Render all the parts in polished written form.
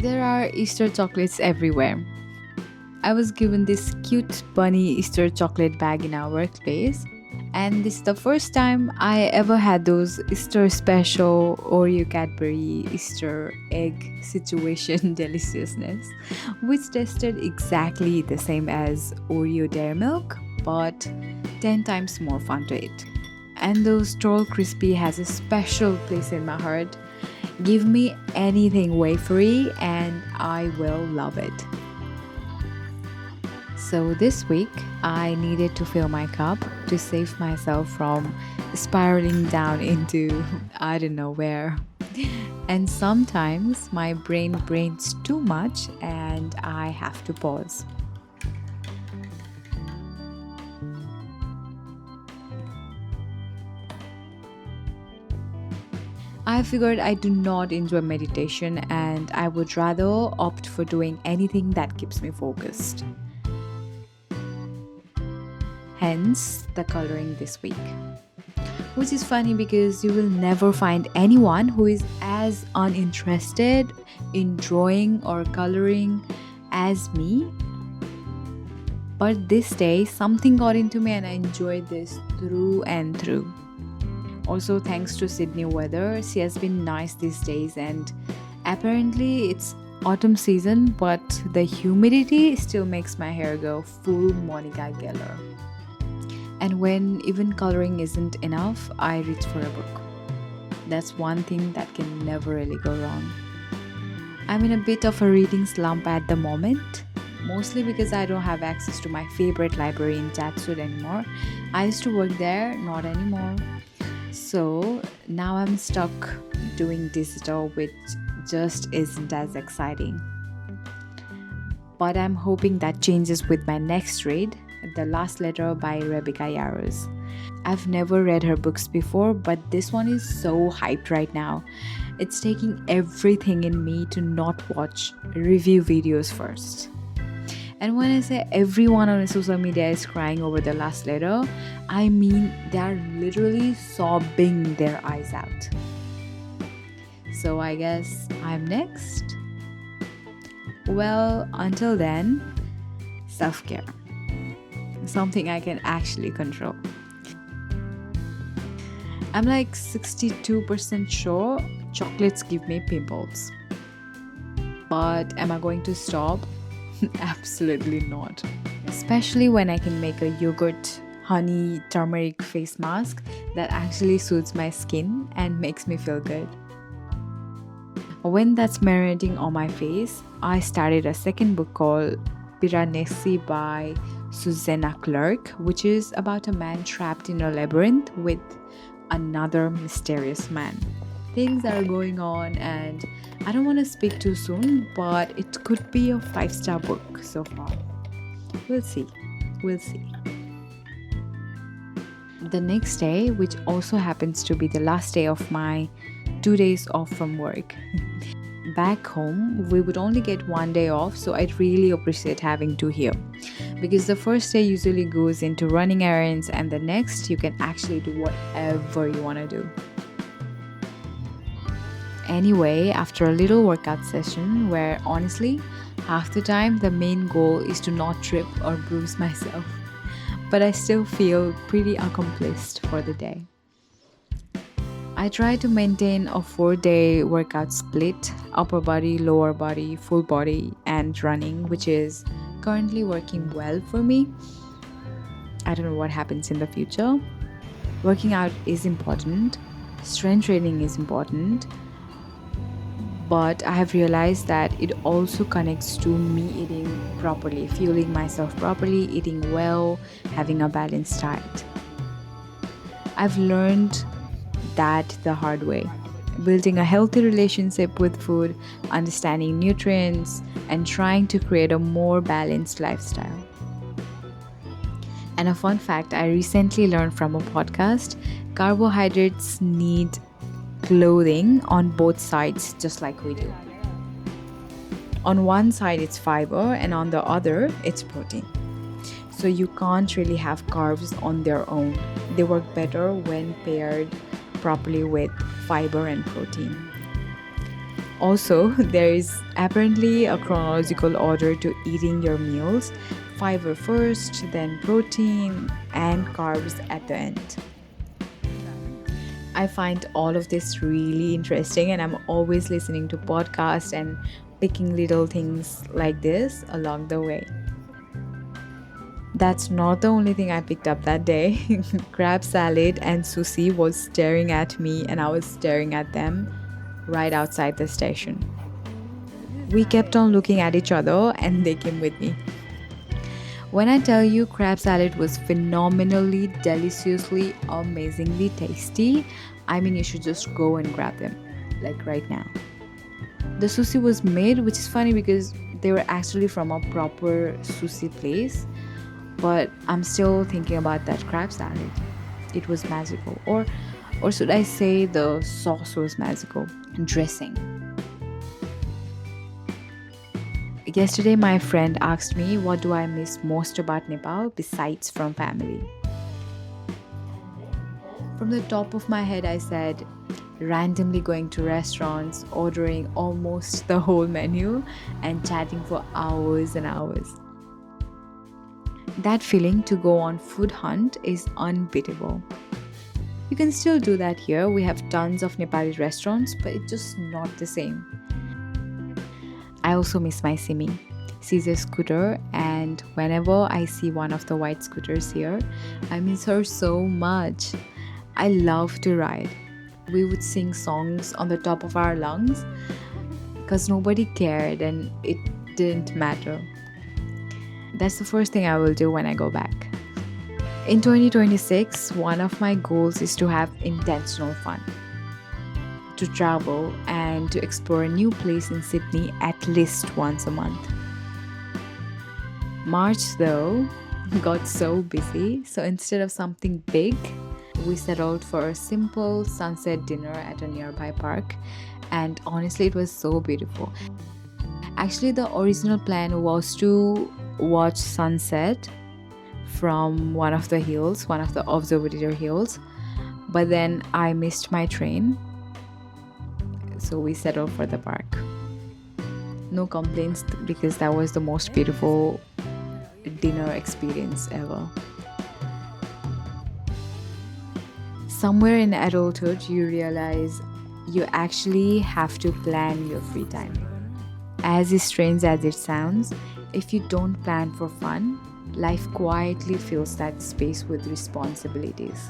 There are Easter chocolates everywhere. I was given this cute bunny Easter chocolate bag in our workplace, and this is the first time I ever had those Easter special Oreo Cadbury Easter egg situation deliciousness, which tasted exactly the same as Oreo dairy milk, but 10 times more fun to eat. And those Troll Crispy has a special place in my heart. Give me anything wafery and I will love it. So this week, I needed to fill my cup to save myself from spiraling down into I don't know where. And sometimes my brain brains too much and I have to pause. I figured I do not enjoy meditation and I would rather opt for doing anything that keeps me focused. Hence, the coloring this week. Which is funny because you will never find anyone who is as uninterested in drawing or coloring as me. But this day, something got into me and I enjoyed this through and through. Also, thanks to Sydney weather, she has been nice these days, and apparently it's autumn season, but the humidity still makes my hair go full Monica Geller. And when even coloring isn't enough, I reach for a book. That's one thing that can never really go wrong. I'm in a bit of a reading slump at the moment, mostly because I don't have access to my favorite library in Chatswood anymore. I used to work there, not anymore. So now I'm stuck doing digital, which just isn't as exciting. But I'm hoping that changes with my next read, The Last Letter by Rebecca Yarros. I've never read her books before, but this one is so hyped right now. It's taking everything in me to not watch review videos first. And when I say everyone on social media is crying over The Last Letter, I mean they are literally sobbing their eyes out. So I guess I'm next. Well, until then, self-care. Something I can actually control. I'm like 62% sure chocolates give me pimples. But am I going to stop? Absolutely not. Especially when I can make a yogurt, honey, turmeric face mask that actually suits my skin and makes me feel good. When that's marinating on my face, I started a second book called Piranesi by Susanna Clark, which is about a man trapped in a labyrinth with another mysterious man. Things are going on and I don't want to speak too soon, but it could be a 5-star book so far. We'll see. The next day, which also happens to be the last day of my 2 days off from work. Back home, we would only get 1 day off, so I'd really appreciate having 2 here. Because the first day usually goes into running errands, and the next you can actually do whatever you want to do. Anyway, after a little workout session where honestly, half the time the main goal is to not trip or bruise myself, but I still feel pretty accomplished for the day. I try to maintain a 4-day workout split, upper body, lower body, full body, and running, which is currently working well for me. I don't know what happens in the future. Working out is important, strength training is important, but I have realized that it also connects to me eating properly, fueling myself properly, eating well, having a balanced diet. I've learned that the hard way. Building a healthy relationship with food, understanding nutrients, and trying to create a more balanced lifestyle. And a fun fact I recently learned from a podcast, carbohydrates need clothing on both sides just like we do. On one side it's fiber and on the other it's protein. So you can't really have carbs on their own. They work better when paired properly with fiber and protein. Also, there is apparently a chronological order to eating your meals: fiber first, then protein, and carbs at the end. I find all of this really interesting, and I'm always listening to podcasts and picking little things like this along the way. That's not the only thing I picked up that day. Crab salad and sushi was staring at me, and I was staring at them right outside the station. We kept on looking at each other, and they came with me. When I tell you crab salad was phenomenally, deliciously, amazingly tasty, I mean you should just go and grab them, like right now. The sushi was made, which is funny because they were actually from a proper sushi place, but I'm still thinking about that crab salad. It was magical. Or should I say the sauce was magical? Dressing. Yesterday, my friend asked me, what do I miss most about Nepal besides from family? From the top of my head, I said, randomly going to restaurants, ordering almost the whole menu, and chatting for hours and hours. That feeling to go on food hunt is unbeatable. You can still do that here. We have tons of Nepali restaurants, but it's just not the same. I also miss my Simi. She's a scooter, and whenever I see one of the white scooters here, I miss her so much. I love to ride. We would sing songs on the top of our lungs because nobody cared and it didn't matter. That's the first thing I will do when I go back. In 2026, one of my goals is to have intentional fun, to travel and to explore a new place in Sydney at least once a month. March, though, got so busy, so instead of something big, we settled for a simple sunset dinner at a nearby park, and honestly, it was so beautiful. Actually, the original plan was to watch sunset from one of the hills, one of the observatory hills, but then I missed my train, so we settled for the park. No complaints because that was the most beautiful dinner experience ever. Somewhere in adulthood, you realize you actually have to plan your free time. As strange as it sounds, if you don't plan for fun, life quietly fills that space with responsibilities.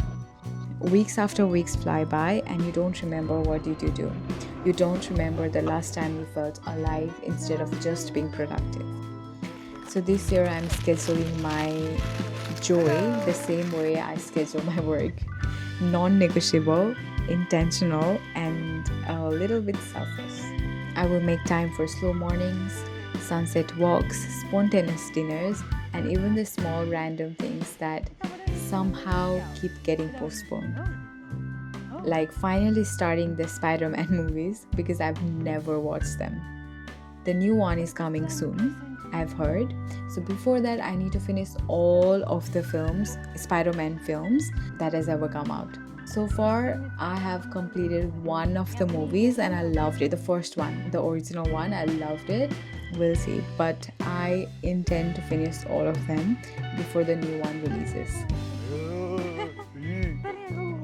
Weeks after weeks fly by and you don't remember what did you do. You don't remember the last time you felt alive instead of just being productive. So this year I'm scheduling my joy the same way I schedule my work. Non-negotiable, intentional, and a little bit selfish. I will make time for slow mornings, sunset walks, spontaneous dinners, and even the small random things that somehow keep getting postponed. Like finally starting the Spider-Man movies because I've never watched them. The new one is coming soon, I've heard. So before that, I need to finish all of the films, Spider-Man films that has ever come out. So far, I have completed one of the movies and I loved it. The first one, the original one, I loved it. We'll see. But I intend to finish all of them before the new one releases.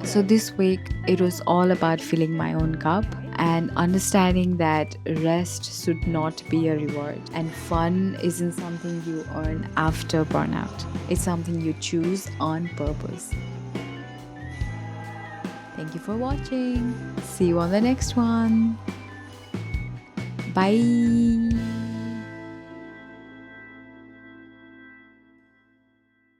So this week, it was all about filling my own cup and understanding that rest should not be a reward and fun isn't something you earn after burnout. It's something you choose on purpose. Thank you for watching. See you on the next one. Bye.